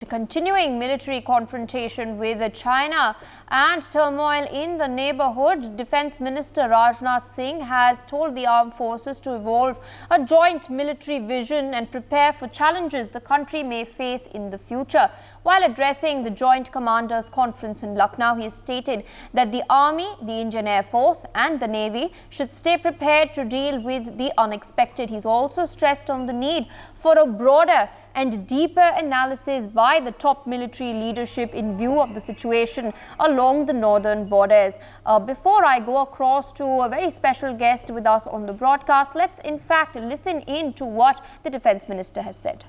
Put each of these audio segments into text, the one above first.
Continuing military confrontation with China and turmoil in the neighborhood, Defence Minister Rajnath Singh has told the armed forces to evolve a joint military vision and prepare for challenges the country may face in the future. While addressing the Joint Commanders Conference in Lucknow, he stated that the Army, the Indian Air Force and the Navy should stay prepared to deal with the unexpected. He's also stressed on the need for a broader and deeper analysis by the top military leadership in view of the situation along the northern borders. Before I go across to a very special guest with us on the broadcast, let's in fact listen in to what the Defence Minister has said.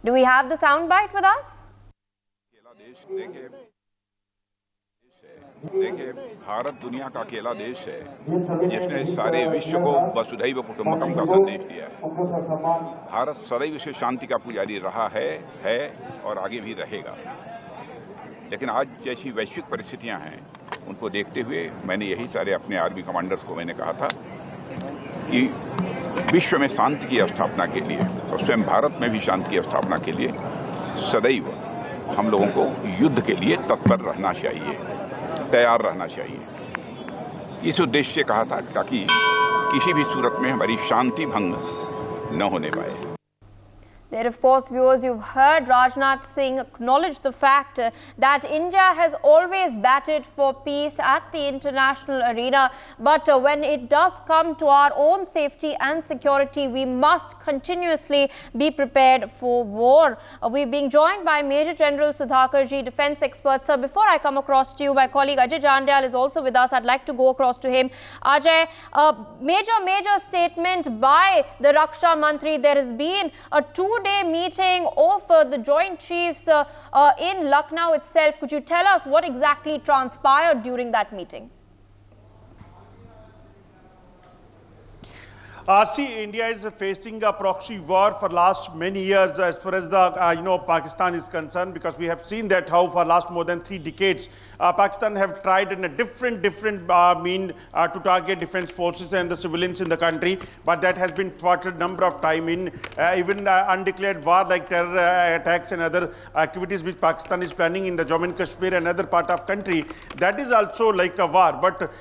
Do we have the soundbite with us? देखिए भारत दुनिया का अकेला देश है जिसने सारे विश्व को वसुधैव कुटुंबकम का संदेश दिया है। भारत सदैव से शांति का पुजारी रहा है और आगे भी रहेगा। लेकिन आज जैसी वैश्विक परिस्थितियां हैं उनको देखते हुए मैंने यही सारे अपने आर्मी कमांडर्स को मैंने कहा था कि विश्व में शांति की स्थापना के लिए और स्वयं भारत में भी शांति की स्थापना के लिए सदैव हम लोगों को युद्ध के लिए तत्पर रहना चाहिए, तैयार रहना चाहिए। इस उद्देश्य से कहा था ताकि किसी भी सूरत में हमारी शांति भंग न होने पाए। There, of course, viewers, you've heard Rajnath Singh acknowledge the fact that India has always battled for peace at the international arena. But when it does come to our own safety and security, we must continuously be prepared for war. We're being joined by Major General Sudhakarji, defense expert. Sir, before I come across to you, my colleague Ajay Jandyal is also with us. I'd like to go across to him. Ajay, major statement by the Raksha Mantri. There has been a two-day meeting of the Joint Chiefs in Lucknow itself. Could you tell us what exactly transpired during that meeting? See, India is facing a proxy war for last many years as far as the Pakistan is concerned, because we have seen that how for last more than 3 decades Pakistan have tried in a different mean to target defense forces and the civilians in the country, but that has been thwarted number of times in even undeclared war like terror attacks and other activities which Pakistan is planning in the Jammu and Kashmir and other part of country. That is also like a war, but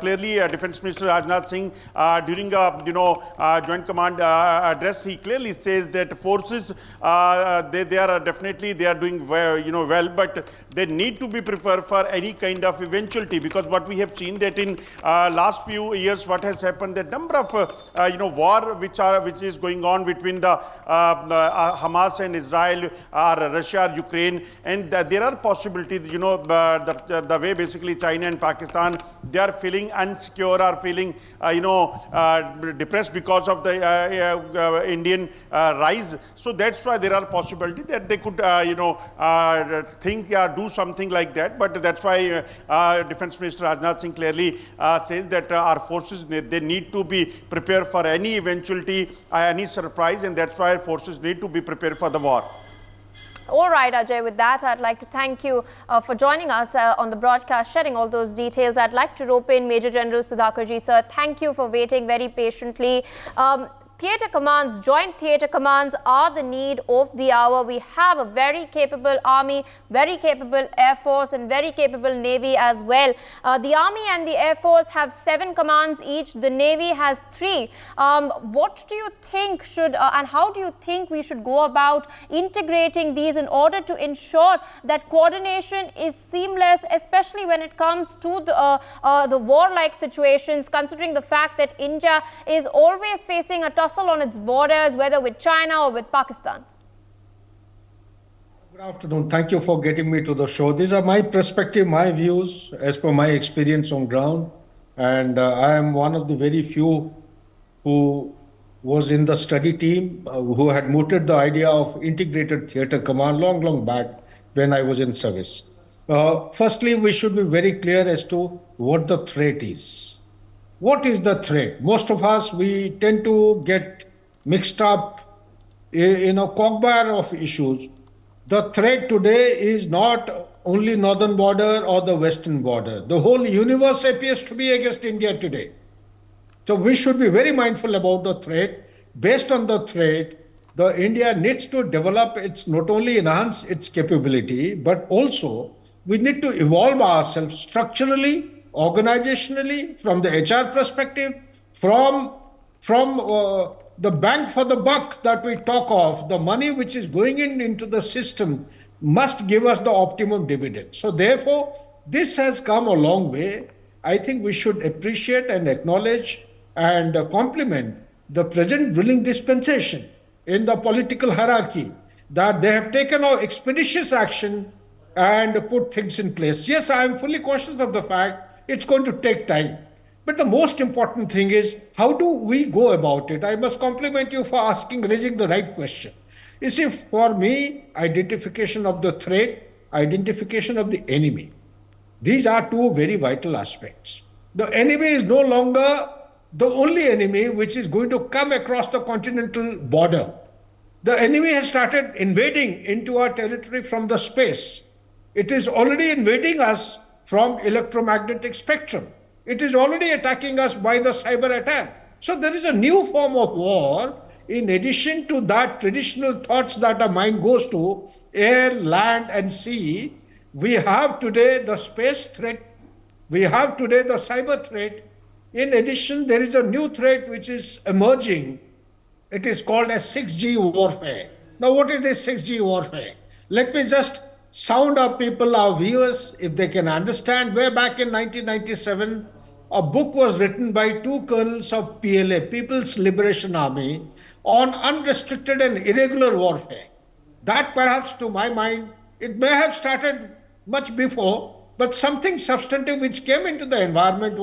clearly Defense Minister Rajnath Singh during a joint command address, he clearly says that forces they are definitely they are doing well, but they need to be prepared for any kind of eventuality, because what we have seen that in last few years what has happened, that number of war which is going on between the Hamas and Israel or Russia or Ukraine, and there are possibilities the way basically China and Pakistan they are feeling insecure or feeling depressed because of the Indian rise. So that's why there are possibilities that they could think do something like that. But that's why Defense Minister Rajnath Singh clearly says that our forces they need to be prepared for any eventuality, any surprise, and that's why forces need to be prepared for the war. All right, Ajay, with that, I'd like to thank you for joining us on the broadcast, sharing all those details. I'd like to rope in Major General Sudhakarji, sir. Thank you for waiting very patiently. Theatre commands, joint theatre commands are the need of the hour. We have a very capable army, very capable air force and very capable navy as well. The army and the air force have 7 commands each. The navy has 3. What do you think should and how do you think we should go about integrating these in order to ensure that coordination is seamless, especially when it comes to the warlike situations, considering the fact that India is always facing a tussle on its borders, whether with China or with Pakistan? Good afternoon. Thank you for getting me to the show. These are my perspective, my views as per my experience on ground. And I am one of the very few who was in the study team who had mooted the idea of integrated theatre command long back when I was in service. Firstly, we should be very clear as to what the threat is. What is the threat? Most of us, we tend to get mixed up in a quagmire of issues. The threat today is not only northern border or the western border. The whole universe appears to be against India today. So we should be very mindful about the threat. Based on the threat, the India needs to develop its, not only enhance its capability, but also we need to evolve ourselves structurally, organizationally, from the HR perspective, from the bank for the buck that we talk of, the money which is going into the system must give us the optimum dividend. So therefore, this has come a long way. I think we should appreciate and acknowledge and compliment the present ruling dispensation in the political hierarchy, that they have taken expeditious action and put things in place. Yes, I am fully conscious of the fact it's going to take time. But the most important thing is, how do we go about it? I must compliment you for raising the right question. You see, for me, identification of the threat, identification of the enemy, these are two very vital aspects. The enemy is no longer the only enemy which is going to come across the continental border. The enemy has started invading into our territory from the space. It is already invading us from electromagnetic spectrum. It is already attacking us by the cyber attack. So there is a new form of war in addition to that traditional thoughts that our mind goes to, air, land and sea. We have today the space threat. We have today the cyber threat. In addition, there is a new threat which is emerging. It is called as 6G warfare. Now, what is this 6G warfare? Let me just sound our people, our viewers, if they can understand. Way back in 1997, a book was written by two colonels of PLA, People's Liberation Army, on unrestricted and irregular warfare. That perhaps, to my mind, it may have started much before, but something substantive which came into the environment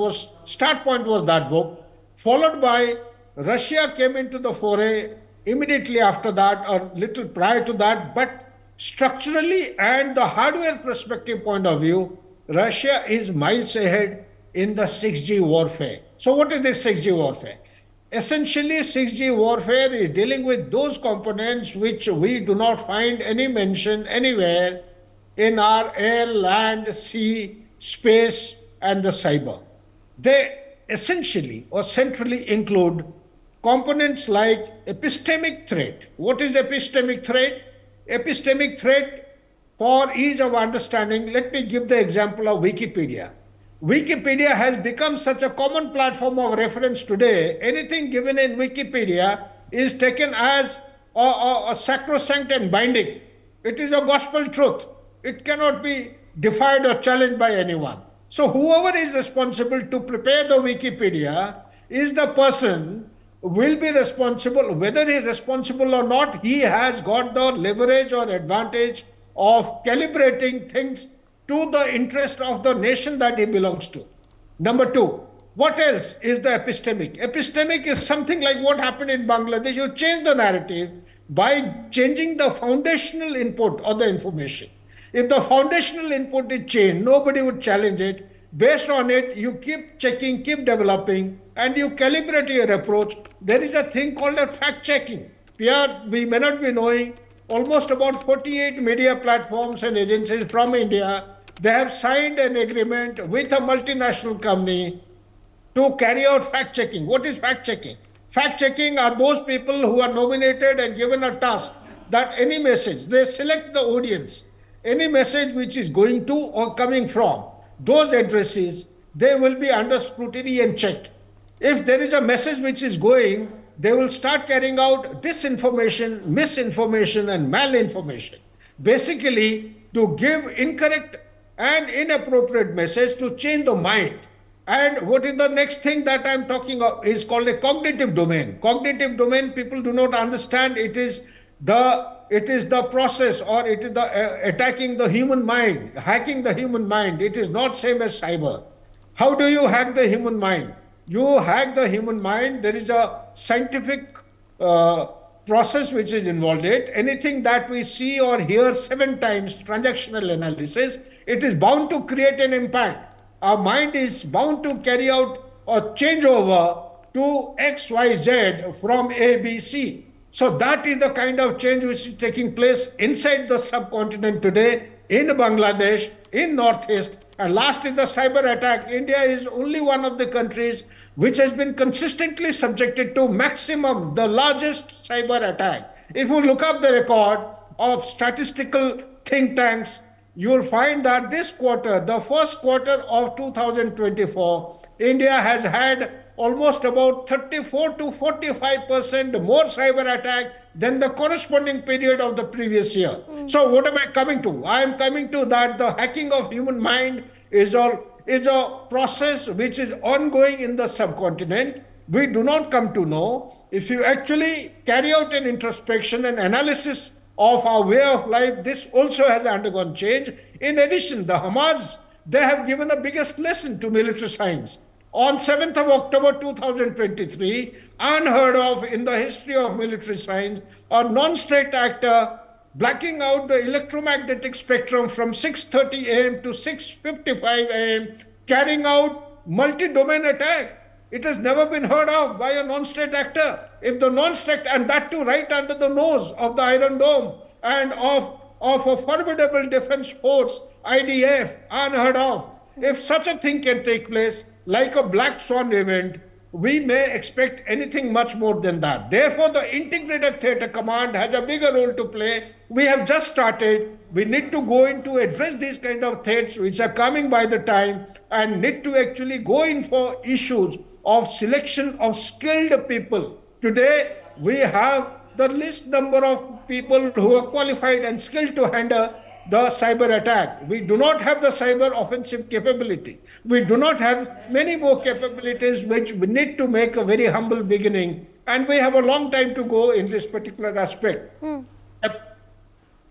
start point was that book, followed by Russia came into the foray immediately after that, or little prior to that, but structurally and the hardware perspective point of view, Russia is miles ahead in the 6G warfare. So what is this 6G warfare? Essentially, 6G warfare is dealing with those components which we do not find any mention anywhere in our air, land, sea, space, and the cyber. They essentially or centrally include components like epistemic threat. What is epistemic threat? Epistemic threat, for ease of understanding, let me give the example of Wikipedia. Wikipedia has become such a common platform of reference today. Anything given in Wikipedia is taken as a sacrosanct and binding. It is a gospel truth. It cannot be defied or challenged by anyone. So whoever is responsible to prepare the Wikipedia is the person who will be responsible. Whether he is responsible or not, he has got the leverage or advantage of calibrating things to the interest of the nation that he belongs to. Number two, what else is the epistemic? Epistemic is something like what happened in Bangladesh. You change the narrative by changing the foundational input of the information. If the foundational input is changed, nobody would challenge it. Based on it, you keep checking, keep developing, and you calibrate your approach. There is a thing called a fact-checking. We may not be knowing, almost about 48 media platforms and agencies from India, they have signed an agreement with a multinational company to carry out fact-checking. What is fact-checking? Fact-checking are those people who are nominated and given a task that any message, they select the audience, any message which is going to or coming from those addresses, they will be under scrutiny and checked. If there is a message which is going, they will start carrying out disinformation, misinformation, and malinformation. Basically, to give incorrect and inappropriate message to change the mind. And what is the next thing that I'm talking of is called a cognitive domain. Cognitive domain, people do not understand. It is the process, or it is the attacking the human mind, hacking the human mind. It is not same as cyber. How do you hack the human mind? You hack the human mind. There is a scientific process which is involved in it. Anything that we see or hear 7 times, transactional analysis, it is bound to create an impact. Our mind is bound to carry out or change over to X, Y, Z from A, B, C. So that is the kind of change which is taking place inside the subcontinent today. in Bangladesh, in Northeast, and lastly, the cyber attack. India is only one of the countries which has been consistently subjected to maximum, the largest cyber attack. If you look up the record of statistical think tanks, you will find that this quarter, the first quarter of 2024, India has had almost about 34 to 45% more cyber attack than the corresponding period of the previous year. So what am I coming to? I am coming to that the hacking of human mind is a process which is ongoing in the subcontinent. We do not come to know. If you actually carry out an introspection and analysis of our way of life, this also has undergone change. In addition, the Hamas, they have given the biggest lesson to military science. On 7th of October 2023, unheard of in the history of military science, a non-state actor blacking out the electromagnetic spectrum from 6:30 a.m. to 6:55 a.m., carrying out multi-domain attack. It has never been heard of by a non-state actor. If the non-state, and that too right under the nose of the Iron Dome and of a formidable defense force, IDF, unheard of. If such a thing can take place, like a black swan event, we may expect anything much more than that. Therefore, the integrated theatre command has a bigger role to play. We have just started. We need to go in to address these kind of threats which are coming by the time, and need to actually go in for issues of selection of skilled people. Today, we have the least number of people who are qualified and skilled to handle the cyber attack. We do not have the cyber offensive capability. We do not have many more capabilities which we need to make a very humble beginning. And we have a long time to go in this particular aspect.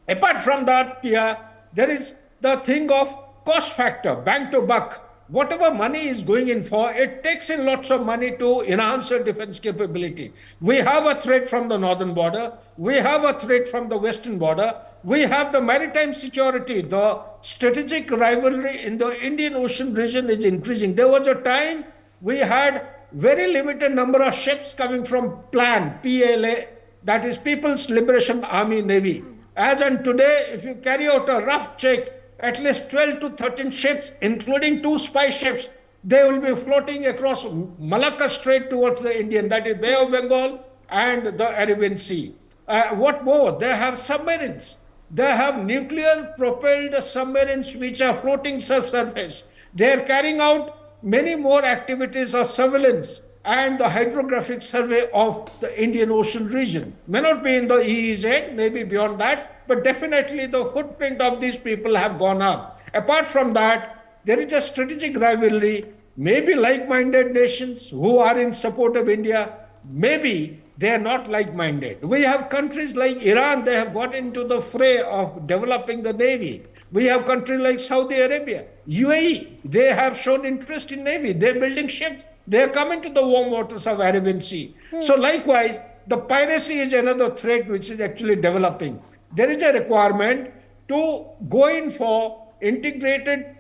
Apart from that, Pia, there is the thing of cost factor, bang to buck. Whatever money is going in for, it takes in lots of money to enhance our defense capability. We have a threat from the northern border. We have a threat from the western border. We have the maritime security. The strategic rivalry in the Indian Ocean region is increasing. There was a time we had very limited number of ships coming from PLAN, PLA, that is People's Liberation Army Navy. As on today, if you carry out a rough check, at least 12 to 13 ships, including 2 spy ships, they will be floating across Malacca Strait towards the Indian, that is Bay of Bengal and the Arabian Sea. What more? They have submarines. They have nuclear-propelled submarines which are floating subsurface. They are carrying out many more activities of surveillance and the hydrographic survey of the Indian Ocean region. May not be in the EEZ, maybe beyond that, but definitely the footprint of these people have gone up. Apart from that, there is a strategic rivalry, maybe like-minded nations who are in support of India, maybe they are not like-minded. We have countries like Iran, they have got into the fray of developing the Navy. We have countries like Saudi Arabia, UAE, they have shown interest in Navy, they're building ships, they're coming to the warm waters of Arabian Sea. So likewise, the piracy is another threat which is actually developing. There is a requirement to go in for integrated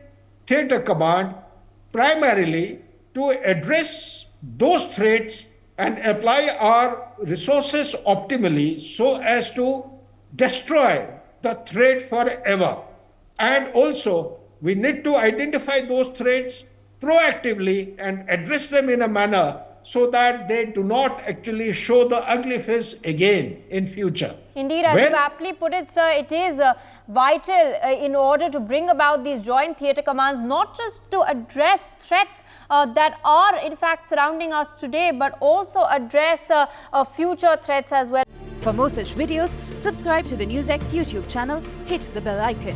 theatre command primarily to address those threats and apply our resources optimally so as to destroy the threat forever. And also, we need to identify those threats proactively and address them in a manner so that they do not actually show the ugly face again in future. Indeed, as you aptly put it, sir, it is vital in order to bring about these joint theatre commands, not just to address threats that are in fact surrounding us today, but also address future threats as well. For more such videos, subscribe to the NewsX YouTube channel, hit the bell icon.